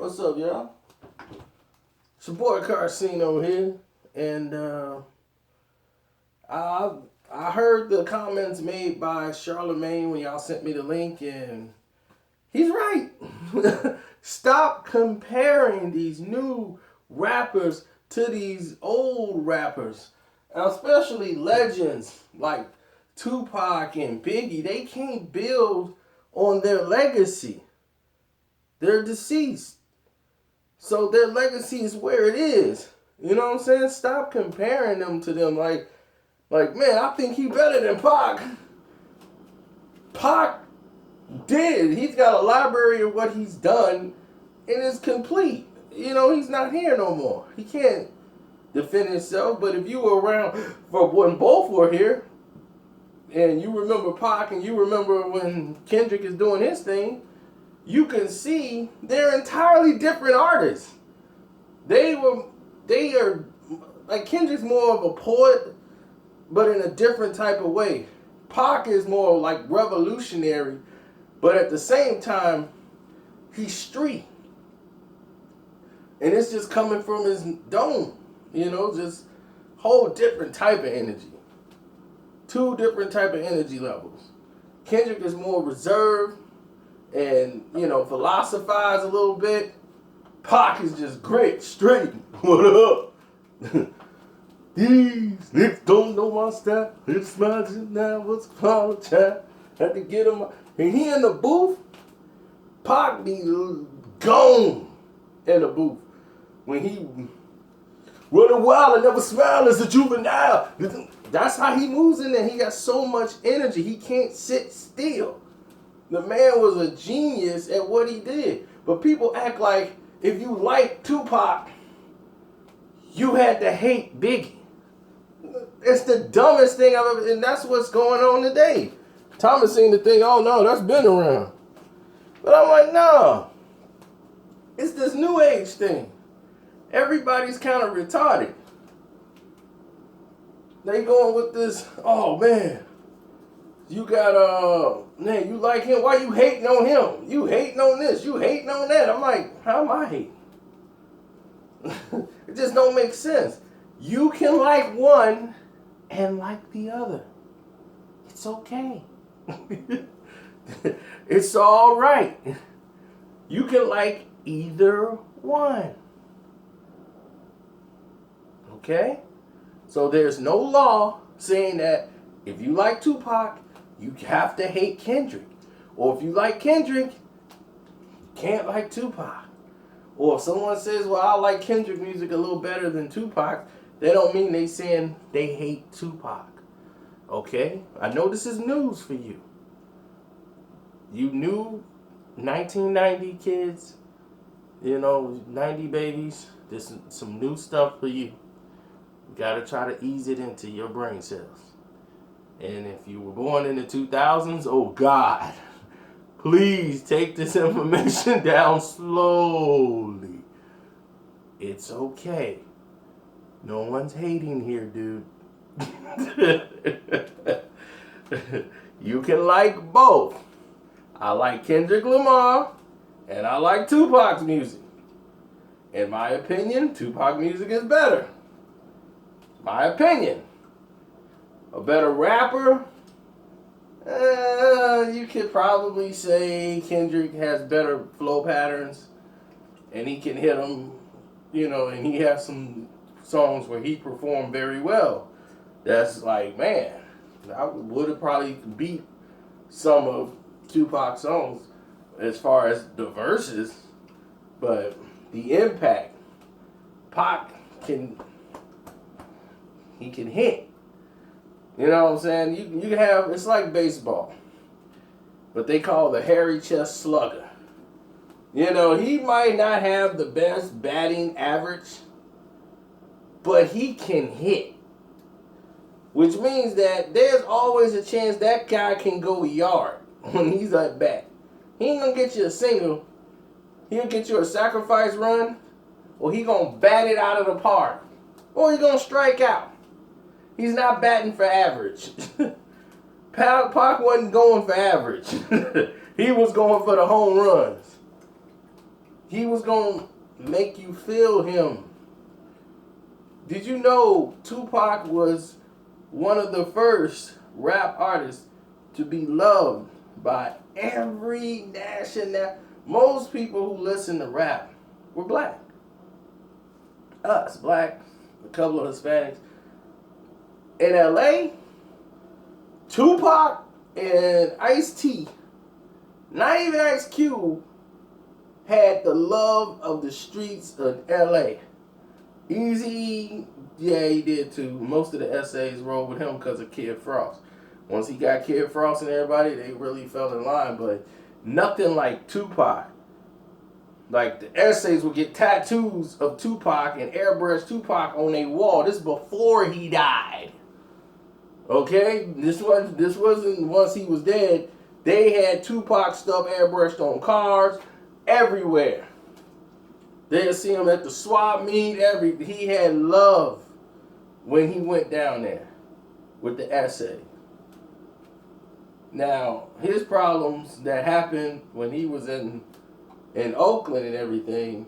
What's up, y'all? It's your boy Carcino here, and I heard the comments made by Charlemagne when y'all sent me the link, and he's right. Stop comparing these new rappers to these old rappers, especially legends like Tupac and Biggie. They can't build on their legacy. They're deceased. So their legacy is where it is. You know what I'm saying? Stop comparing them to them like man, I think he better than Pac. Pac did. He's got a library of what he's done and it's complete. You know, he's not here no more. He can't defend himself. But if you were around for when both were here, and you remember Pac and you remember when Kendrick is doing his thing, you can see they're entirely different artists. They are like Kendrick's more of a poet, but in a different type of way. Pac is more like revolutionary, but at the same time, he's street. And it's just coming from his dome, you know, just whole different type of energy. Two different type of energy levels. Kendrick is more reserved and, you know, philosophize a little bit. Pac is just grit, straight. What up? These niggas don't know my style. It's magic now. What's called child? Had to get him. And he in the booth. Pac be gone in the booth. When he running wild and never smile as a juvenile. That's how he moves in there. He got so much energy. He can't sit still. The man was a genius at what he did. But people act like if you like Tupac, you had to hate Biggie. It's the dumbest thing I've ever, and that's what's going on today. Thomas seemed to think, oh no, that's been around. But I'm like, no. It's this new age thing. Everybody's kind of retarded. They going with this, oh man, you got, man, you like him, why you hating on him? You hating on this, you hating on that. I'm like, how am I hating? It just don't make sense. You can like one and like the other. It's okay. It's all right. You can like either one. Okay? So there's no law saying that if you like Tupac, you have to hate Kendrick. Or if you like Kendrick, you can't like Tupac. Or if someone says, well, I like Kendrick music a little better than Tupac, they don't mean they saying they hate Tupac. Okay? I know this is news for you. You new 1990 kids, you know, 90 babies, this is some new stuff for you. You gotta try to ease it into your brain cells. And if you were born in the 2000s, oh God, please take this information down slowly. It's okay. No one's hating here, dude. You can like both. I like Kendrick Lamar, and I like Tupac's music. In my opinion, Tupac music is better. My opinion. A better rapper, you could probably say Kendrick has better flow patterns, and he can hit them, you know, and he has some songs where he performed very well. That's like, man, I would have probably beat some of Tupac's songs as far as the verses, but the impact, Pac he can hit. You know what I'm saying? You have, it's like baseball, but they call the hairy chest slugger. You know, he might not have the best batting average, but he can hit. Which means that there's always a chance that guy can go yard when he's at bat. He ain't gonna get you a single. He'll get you a sacrifice run, or he gonna bat it out of the park, or he gonna strike out. He's not batting for average. Pac wasn't going for average. He was going for the home runs. He was going to make you feel him. Did you know Tupac was one of the first rap artists to be loved by every national? Most people who listen to rap were black. Us, black, a couple of Hispanics. In LA, Tupac and Ice-T, not even Ice Cube, had the love of the streets of LA. Easy, yeah, he did too. Most of the essays rolled with him because of Kid Frost. Once he got Kid Frost and everybody, they really fell in line. But nothing like Tupac. Like, the essays would get tattoos of Tupac and airbrush Tupac on a wall. This is before he died. Okay? This wasn't once he was dead. They had Tupac stuff airbrushed on cars everywhere. They'd see him at the swap meet. He had love when he went down there with the essay. Now, his problems that happened when he was in Oakland and everything,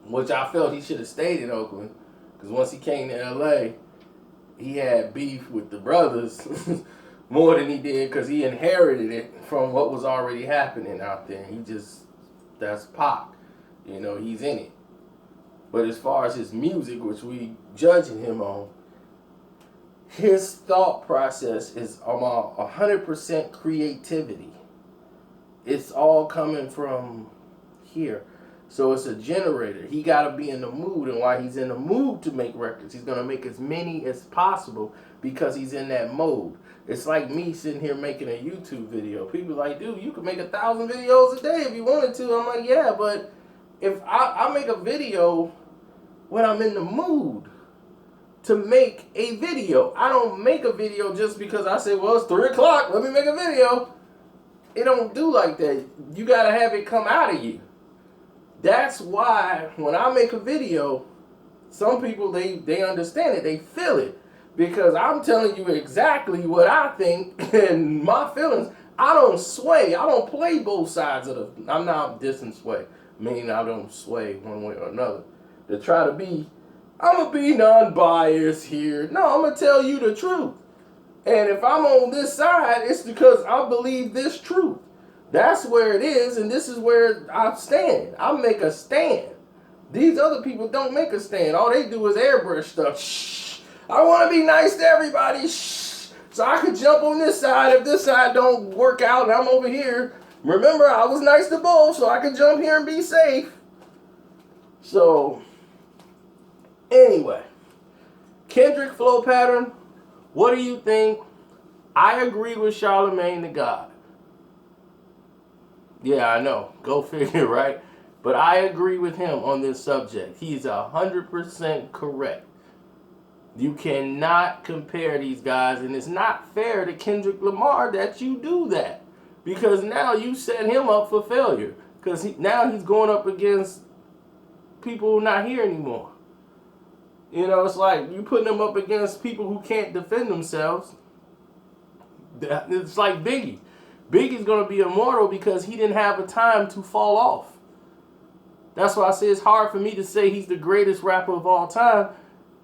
which I felt he should have stayed in Oakland, because once he came to LA, he had beef with the brothers more than he did, because he inherited it from what was already happening out there. That's Pac. You know, he's in it. But as far as his music, which we judging him on, his thought process is about 100% creativity. It's all coming from here. So it's a generator. He got to be in the mood, and while he's in the mood to make records, he's going to make as many as possible because he's in that mode. It's like me sitting here making a YouTube video. People are like, dude, you could make 1,000 videos a day if you wanted to. I'm like, yeah, but if I make a video when I'm in the mood to make a video. I don't make a video just because I say, well, it's 3 o'clock, let me make a video. It don't do like that. You got to have it come out of you. That's why when I make a video, some people, they understand it. They feel it. Because I'm telling you exactly what I think and my feelings. I don't sway. I don't play both sides of the... I'm not dissing sway. Meaning I don't sway one way or another. To try to be... I'm going to be non-biased here. No, I'm going to tell you the truth. And if I'm on this side, it's because I believe this truth. That's where it is, and this is where I stand. I make a stand. These other people don't make a stand. All they do is airbrush stuff. Shh. I want to be nice to everybody. Shh. So I could jump on this side if this side don't work out and I'm over here. Remember, I was nice to both, so I could jump here and be safe. So, anyway. Kendrick flow pattern. What do you think? I agree with Charlemagne the God. Yeah, I know. Go figure, right? But I agree with him on this subject. He's 100% correct. You cannot compare these guys, and it's not fair to Kendrick Lamar that you do that. Because now you set him up for failure. Because now he's going up against people who are not here anymore. You know, it's like you putting him up against people who can't defend themselves. It's like Biggie. Biggie's going to be immortal because he didn't have a time to fall off. That's why I say it's hard for me to say he's the greatest rapper of all time,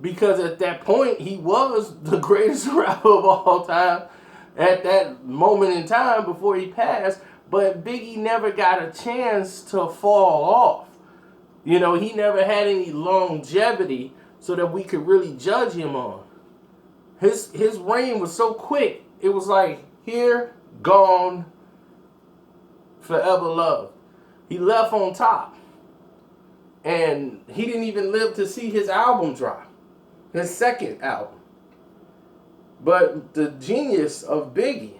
because at that point he was the greatest rapper of all time at that moment in time before he passed. But Biggie never got a chance to fall off. You know, he never had any longevity so that we could really judge him on. His reign was so quick. It was like, here, gone, forever loved. He left on top. And he didn't even live to see his album drop. His second album. But the genius of Biggie,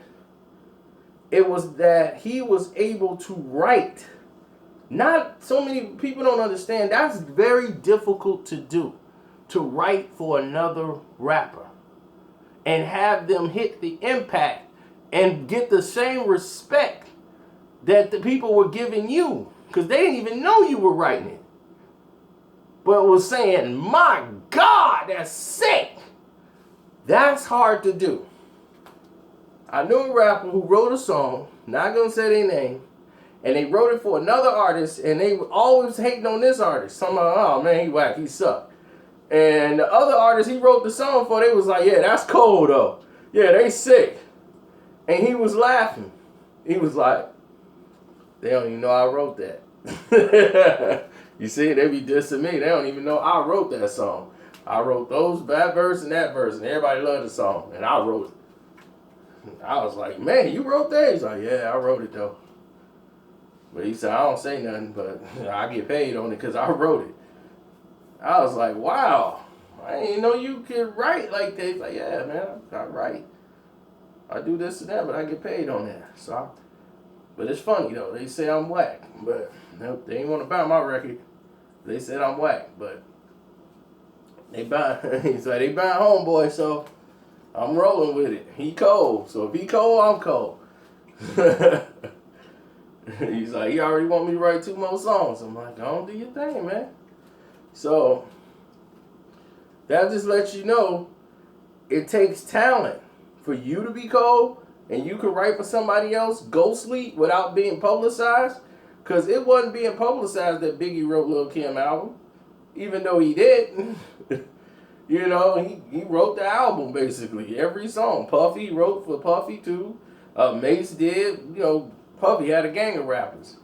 it was that he was able to write. Not so many people don't understand. That's very difficult to do. To write for another rapper. And have them hit the impact. And get the same respect that the people were giving you. Because they didn't even know you were writing it. But was saying, my God, that's sick. That's hard to do. I knew a rapper who wrote a song, not going to say their name, And they wrote it for another artist, and they were always hating on this artist. Some oh man, he whack, he sucked. And the other artist he wrote the song for, they was like, yeah, that's cold though. Yeah, they sick. And he was laughing. He was like, they don't even know I wrote that. You see, they be dissing me. They don't even know I wrote that song. I wrote that verse and that verse, and everybody loved the song, and I wrote it. I was like, man, you wrote that? He's like, yeah, I wrote it though. But he said, I don't say nothing, but I get paid on it because I wrote it. I was like, wow, I didn't know you could write like that. He's like, yeah, man, I write. I do this and that, but I get paid on that. But it's funny though. They say I'm whack, but nope, they ain't want to buy my record. They said I'm whack, but they buy. He's like, they buy Homeboy, so I'm rolling with it. He cold, so if he cold, I'm cold. He's like, he already want me to write 2 more songs. I'm like, go on, do your thing, man. So that just lets you know it takes talent for you to be cold, and you can write for somebody else ghostly without being publicized. Because it wasn't being publicized that Biggie wrote Lil Kim album, even though he did. You know, he wrote the album basically, every song. Puffy wrote for Puffy too. Mace did. You know, Puffy had a gang of rappers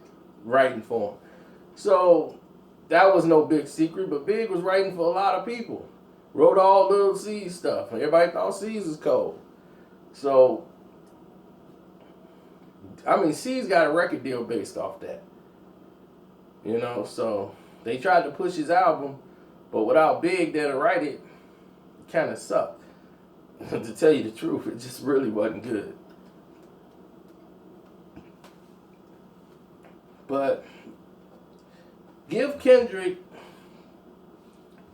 writing for him. So that was no big secret, but Big was writing for a lot of people. Wrote all Lil C's stuff. Everybody thought C's was cold. So, I mean, C's got a record deal based off that. You know, so they tried to push his album, but without Big there to write it, it kind of sucked. To tell you the truth, it just really wasn't good. But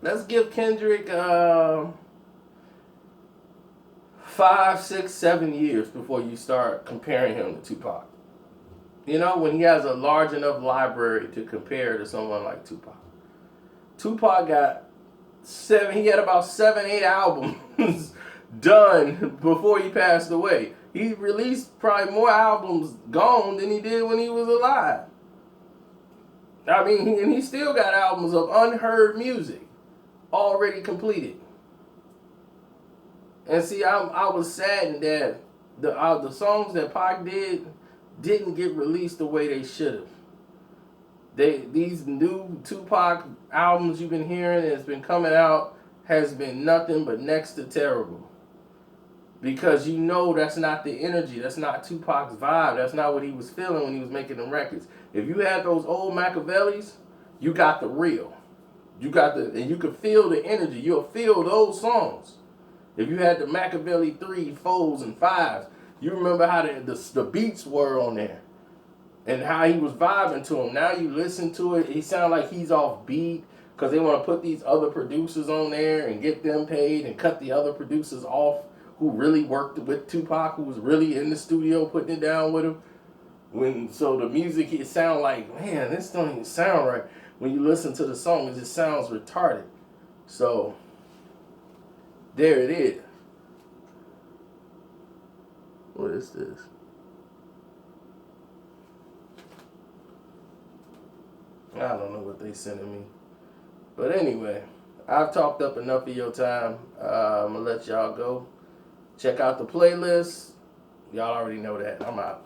let's give Kendrick 5, 6, 7 years before you start comparing him to Tupac. You know, when he has a large enough library to compare to someone like Tupac. Tupac got he had about 7, 8 albums done before he passed away. He released probably more albums gone than he did when he was alive. I mean, and he still got albums of unheard music already completed. And see, I was saddened that the songs that Pac didn't get released the way they should have. These new Tupac albums you've been hearing that's been coming out has been nothing but next to terrible. Because you know that's not the energy, that's not Tupac's vibe, that's not what he was feeling when he was making them records. If you had those old Machiavellis, you got the real. And you could feel the energy. You'll feel those songs. If you had the Machiavelli 3, 4s, and 5s, you remember how the beats were on there. And how he was vibing to them. Now you listen to it, he sounds like he's off beat. Because they want to put these other producers on there and get them paid and cut the other producers off who really worked with Tupac, who was really in the studio putting it down with him. So the music, it sound like, man, this don't even sound right. When you listen to the song, it just sounds retarded. So, there it is. What is this? I don't know what they sending me. But anyway, I've talked up enough of your time. I'm going to let y'all go. Check out the playlist. Y'all already know that. I'm out.